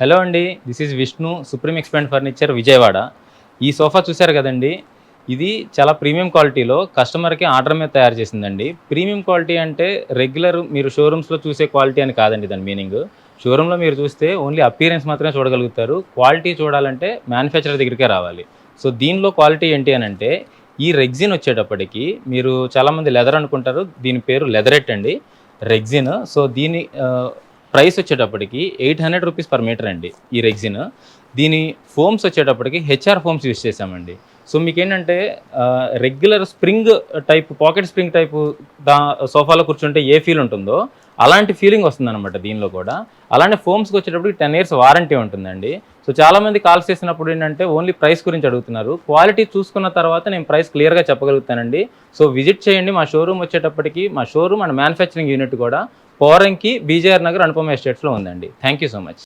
Hello అండి. This is Vishnu supreme expand furniture Vijayawada. ఈ sofa చూసారు కదండీ! ఇది చాలా ప్రీమియం క్వాలిటీలో కస్టమర్‌కి ఆర్డర్ మీద తయారు చేసిందండి. ప్రీమియం క్వాలిటీ అంటే రెగ్యులర్ మీరు షోరూమ్స్‌లో చూసే క్వాలిటీ అని కాదండి దాని మీనింగు. షోరూమ్‌లో మీరు చూస్తే ఓన్లీ అపియరెన్స్ మాత్రమే చూడగలుగుతారు. క్వాలిటీ చూడాలంటే మ్యానుఫ్యాక్చరర్ దగ్గరికే రావాలి. సో, దీనిలో క్వాలిటీ ఏంటి అనంటే ఈ రెగ్జిన్ వచ్చేటప్పటికి మీరు చాలామంది లెదర్ అనుకుంటారు. దీని పేరు లెదరెట్ అండి. రెగ్జిన్. సో, దీని ప్రైస్ వచ్చేటప్పటికి రూ. 800 పర్ మీటర్ అండి ఈ రెగ్జిన్. దీని ఫోమ్స్ వచ్చేటప్పటికి హెచ్ఆర్ ఫోమ్స్ యూజ్ చేశామండి. సో, మీకేంటంటే regular spring type pocket spring type దా సోఫాలో కూర్చుంటే ఏ ఫీల్ ఉంటుందో అలాంటి ఫీలింగ్ వస్తుందనమాట దీనిలో కూడా. అలానే ఫోమ్స్‌కి వచ్చేటప్పటికి 10 ఇయర్స్ వారంటీ ఉంటుందండి. సో, చాలామంది కాల్స్ చేసినప్పుడు ఏంటంటే ఓన్లీ ప్రైస్ గురించి అడుగుతున్నారు. క్వాలిటీ చూసుకున్న తర్వాత నేను ప్రైస్ క్లియర్‌గా చెప్పగలుగుతానండి. సో, విజిట్ చేయండి. మా షోరూమ్ వచ్చేటప్పటికి మా షోరూమ్ అండ్ మ్యానుఫ్యాక్చరింగ్ యూనిట్ కూడా పోరంకి బీజేఆర్ నగర్ అనుపమ ఎస్టేట్స్‌లో ఉందండి. Thank you so much.